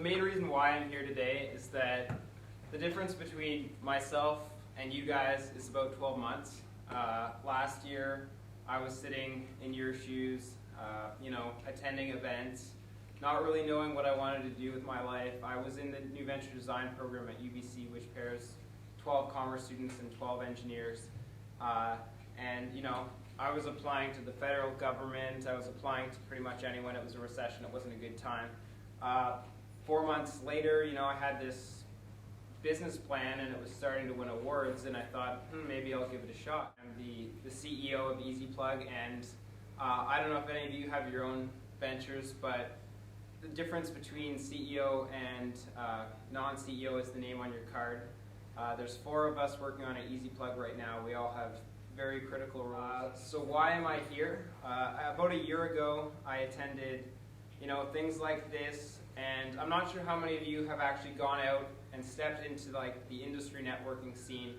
main reason why I'm here today is that the difference between myself and you guys is about 12 months. Last year, I was sitting in your shoes, attending events, not really knowing what I wanted to do with my life. I was in the New Venture Design program at UBC, which pairs 12 commerce students and 12 engineers. I was applying to the federal government. I was applying to pretty much anyone. It was a recession. It wasn't a good time. 4 months later, I had this business plan and it was starting to win awards, and I thought, maybe I'll give it a shot. I'm the CEO of EasyPlug, and I don't know if any of you have your own ventures, but the difference between CEO and non-CEO is the name on your card. There's 4 of us working on an EasyPlug right now. We all have very critical roles. So why am I here? About a year ago, I attended things like this, and I'm not sure how many of you have actually gone out and stepped into the industry networking scene,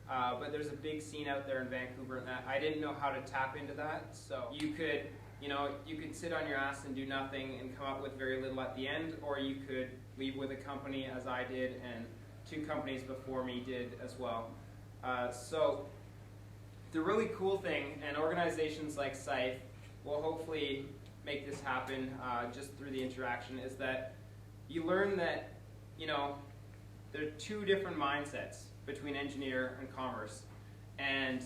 but there's a big scene out there in Vancouver, and I didn't know how to tap into that. So you could sit on your ass and do nothing and come up with very little at the end, or you could leave with a company, as I did, and 2 companies before me did as well. So the really cool thing, and organizations like SIFE will hopefully make this happen just through the interaction, is that you learn that there are 2 different mindsets between engineer and commerce, and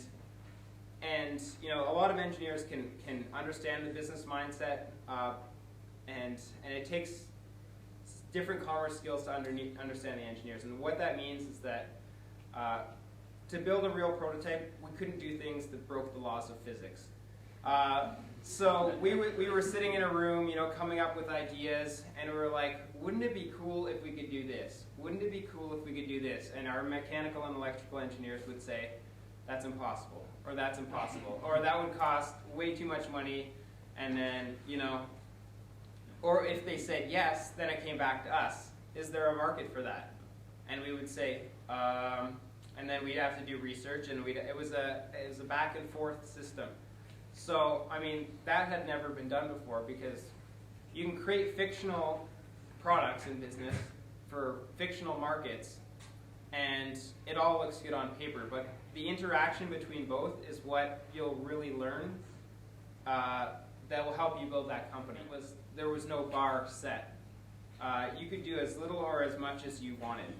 a lot of engineers can understand the business mindset, and it takes different commerce skills to understand the engineers. And what that means is that to build a real prototype, we couldn't do things that broke the laws of physics. So we were sitting in a room, coming up with ideas, and we were like, wouldn't it be cool if we could do this? Wouldn't it be cool if we could do this? And our mechanical and electrical engineers would say, that's impossible, or that's impossible, or that would cost way too much money, and then, or if they said yes, then it came back to us. Is there a market for that? And we would say, and then we'd have to do research, and it was a back and forth system. So, that had never been done before, because you can create fictional products in business for fictional markets, and it all looks good on paper, but the interaction between both is what you'll really learn that will help you build that company. There was no bar set. You could do as little or as much as you wanted.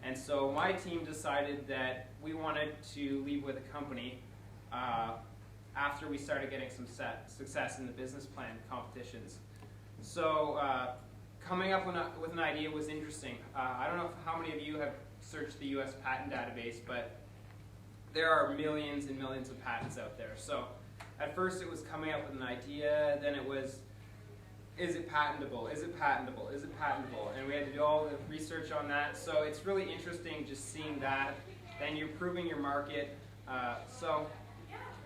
And so my team decided that we wanted to leave with a company after we started getting some success in the business plan competitions. So coming up with an idea was interesting. I don't know how many of you have searched the US patent database, but there are millions and millions of patents out there. So at first it was coming up with an idea, then it was, is it patentable? Is it patentable? Is it patentable? And we had to do all the research on that. So it's really interesting just seeing that. Then you're proving your market. So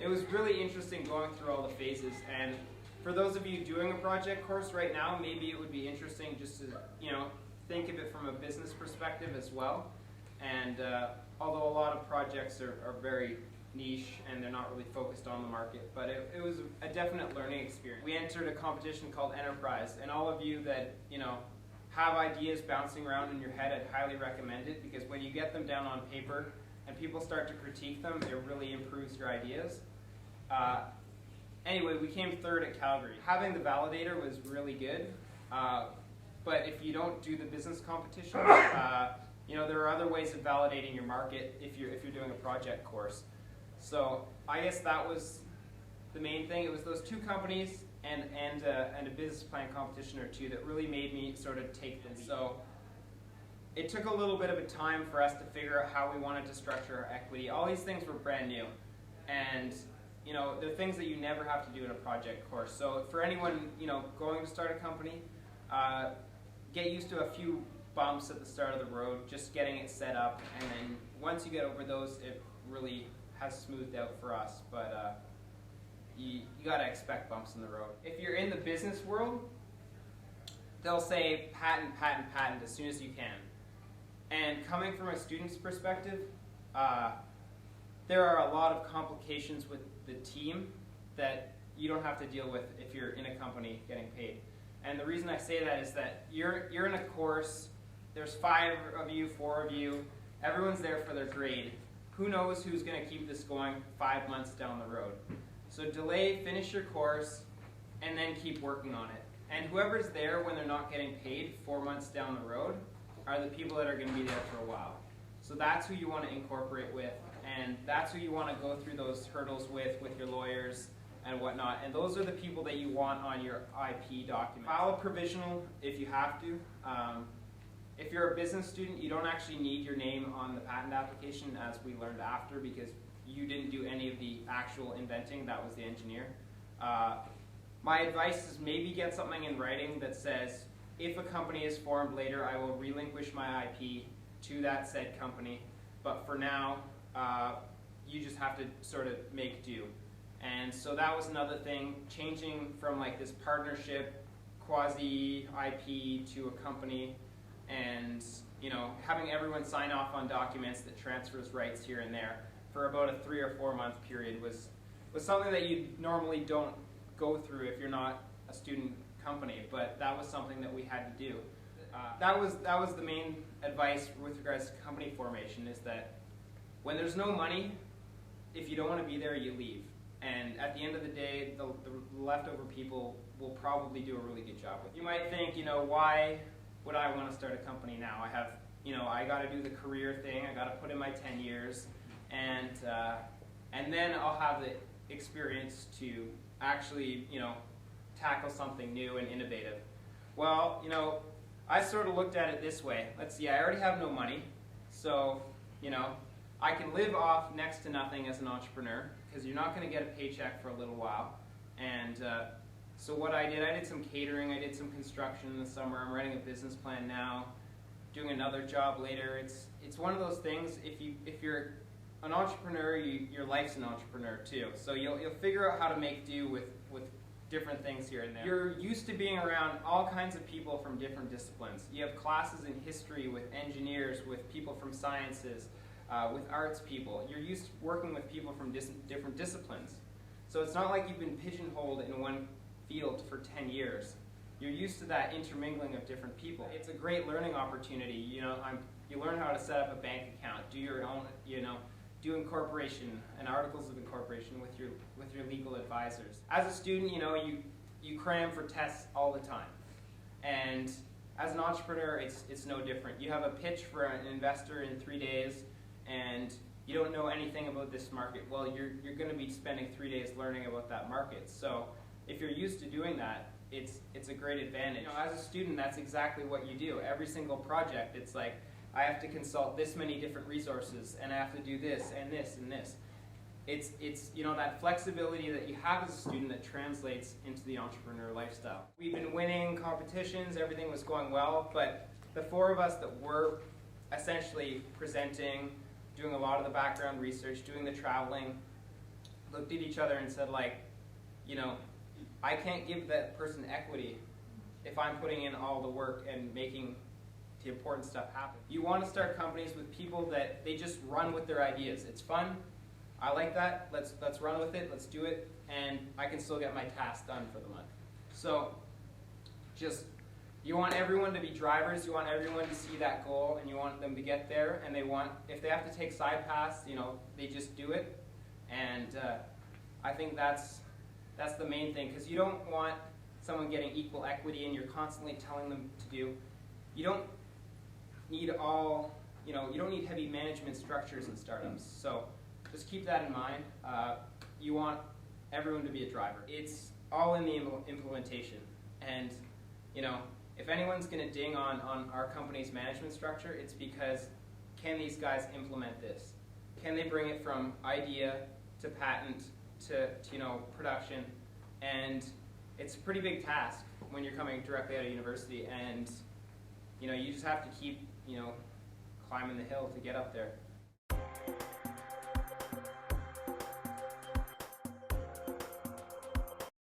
it was really interesting going through all the phases. And for those of you doing a project course right now, maybe it would be interesting just to think of it from a business perspective as well. And although a lot of projects are very niche and they're not really focused on the market, but it was a definite learning experience. We entered a competition called Enterprise, and all of you that have ideas bouncing around in your head, I'd highly recommend it, because when you get them down on paper and people start to critique them, it really improves your ideas. Anyway, we came 3rd at Calgary. Having the validator was really good, but if you don't do the business competition, there are other ways of validating your market if you're doing a project course. So I guess that was the main thing. It was those 2 companies and a business plan competition or 2 that really made me sort of take them. So it took a little bit of a time for us to figure out how we wanted to structure our equity. All these things were brand new, and they're things that you never have to do in a project course. So for anyone going to start a company, get used to a few bumps at the start of the road, just getting it set up, and then once you get over those, it really has smoothed out for us. But you got to expect bumps in the road. If you're in the business world, they'll say patent, patent, patent as soon as you can. And coming from a student's perspective, there are a lot of complications with the team that you don't have to deal with if you're in a company getting paid. And the reason I say that is that you're in a course, there's 5 of you, 4 of you, everyone's there for their grade. Who knows who's going to keep this going 5 months down the road? So delay, finish your course, and then keep working on it. And whoever's there when they're not getting paid 4 months down the road are the people that are going to be there for a while. So that's who you want to incorporate with, and that's who you want to go through those hurdles with your lawyers and whatnot. And those are the people that you want on your IP document. File a provisional if you have to. If you're a business student, you don't actually need your name on the patent application, as we learned after, because you didn't do any of the actual inventing. That was the engineer. My advice is maybe get something in writing that says, if a company is formed later, I will relinquish my IP to that said company. But for now, you just have to sort of make do. And so that was another thing, changing from like this partnership, quasi-IP to a company, and having everyone sign off on documents that transfers rights here and there for about a 3 or 4 month period was something that you normally don't go through if you're not a student company, but that was something that we had to do. That was the main advice with regards to company formation, is that when there's no money, if you don't want to be there, you leave. And at the end of the day, the leftover people will probably do a really good job with it. You might think, why would I want to start a company now? I have, I got to do the career thing. I got to put in my 10 years, and then I'll have the experience to actually, tackle something new and innovative. Well, I sort of looked at it this way. Let's see, I already have no money, so, I can live off next to nothing as an entrepreneur, because you're not going to get a paycheck for a little while. And so what I did some catering, I did some construction in the summer, I'm writing a business plan now, doing another job later. It's one of those things, if you're an entrepreneur, your life's an entrepreneur too. So you'll figure out how to make do with different things here and there. You're used to being around all kinds of people from different disciplines. You have classes in history with engineers, with people from sciences, with arts people. You're used to working with people from different disciplines. So it's not like you've been pigeonholed in one field for 10 years. You're used to that intermingling of different people. It's a great learning opportunity. You learn how to set up a bank account, do your own, do incorporation and articles of incorporation with your legal advisors. As a student, you cram for tests all the time. And as an entrepreneur, it's no different. You have a pitch for an investor in 3 days, and you don't know anything about this market. Well, you're going to be spending 3 days learning about that market. So if you're used to doing that, it's a great advantage. As a student, that's exactly what you do. Every single project, it's like, I have to consult this many different resources, and I have to do this and this and this. It's that flexibility that you have as a student that translates into the entrepreneur lifestyle. We've been winning competitions, everything was going well, but the 4 of us that were essentially presenting, doing a lot of the background research, doing the traveling, looked at each other and said, I can't give that person equity if I'm putting in all the work and making the important stuff happen. You want to start companies with people that they just run with their ideas. It's fun. I like that. Let's run with it. Let's do it. And I can still get my task done for the month. So you want everyone to be drivers. You want everyone to see that goal, and you want them to get there. And if they have to take side paths, they just do it. And I think that's the main thing, because you don't want someone getting equal equity and you're constantly telling them to do. You don't need you don't need heavy management structures in startups. So just keep that in mind. You want everyone to be a driver. It's all in the implementation. And if anyone's going to ding on our company's management structure, it's because, can these guys implement this? Can they bring it from idea to patent to production? And it's a pretty big task when you're coming directly out of university, and you just have to keep climbing the hill to get up there.